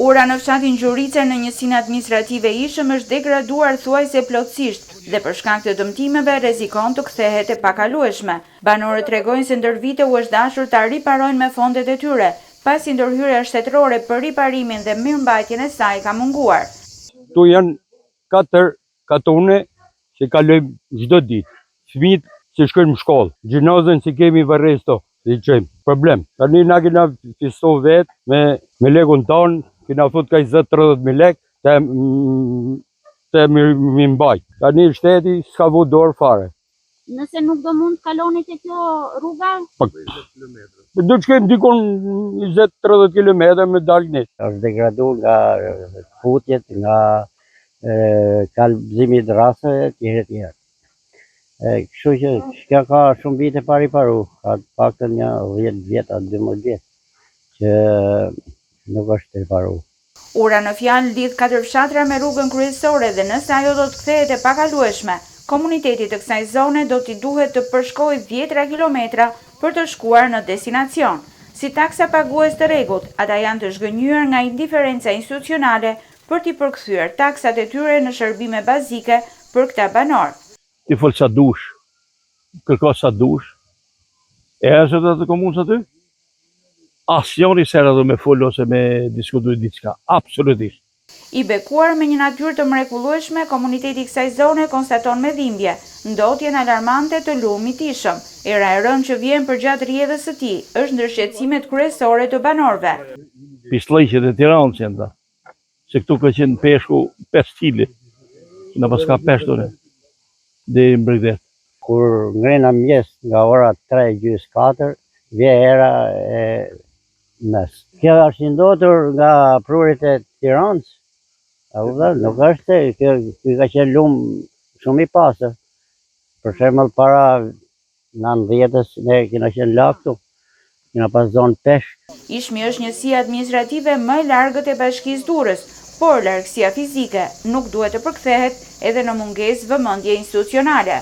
Ura në fshatin Gjurice në njësinë administrative Ishëm është degraduar thuajse plotësisht dhe për shkak të dëmtimeve rrezikon të kthehet e pakalueshme. Banorët tregojnë se ndër vite u është dashur ta riparojnë me fondet e tyre, pasi ndërhyrja shtetërore për riparimin dhe mirëmbajtjen e saj ka munguar. Tu janë 4 katone që kalojmë çdo ditë. Fëmijët që shkojnë në shkollë, gjinazën që kemi varresto, i qëjmë problem. Tani na kena fisto vetë me lekun tonë, kena fut ka 20-30.000 lek të mi mbajt. Tani shteti s'ka vu dorë fare. Nëse nuk do mund të kaloni të kjo rruga? Do të shkojmë dikon 20-30 kilometra me dalë. Është degraduar nga futjet, nga kalbëzimi i drasave etj. Kështu që kjo ka shumë vite pa riparu, ka të paktën një 10 vjet a 12 vjet që nuk është riparu. Ura në fjalë lidh 4 fshatra me rrugën kryesore dhe nëse ajo do të kthehet e pakalueshme, komuniteti të kësaj zone do t'i duhet të përshkojë 10 kilometra për të shkuar në destinacion. Si taksa pagues të rregullt, ata janë të zhgënjur nga indiferenca institucionale për t'i përkthyer taksat e tyre në shërbime bazike për këta banor. Ti fol sa dush, kërko sa dush, e asë të komunës aty? Asjoni sera do me fol ose me diskutuj diçka, absolutisht. I bekuar me një natyrë të mrekullueshme, komuniteti i kësaj zone konstaton me dhimbje ndotjen alarmante të lumit Ishëm. Era e rënë që vjen përgjatë rrjedhës së tij është ndër shqetësimet kryesore të banorëve. Pislliqet e Tiranës janë ta, se këtu ka qenë peshku 5 kg, na pas ka peshtore deri në Bregdet. Kur ngrena mëngjes nga ora 3:30-4, vje era e mes. Kjo është ndotur nga prurit e Tiranës. Nuk është, kjo ka qenë lum shumë i pasër. Për shembull para 90-s ne kena qenë laktu, kena pas zonë peshk. Ishmi është njësia administrative më e largët e bashkisë Durrës, por largësia fizike nuk duhet të përkthehet edhe në mungesë vëmendje institucionale.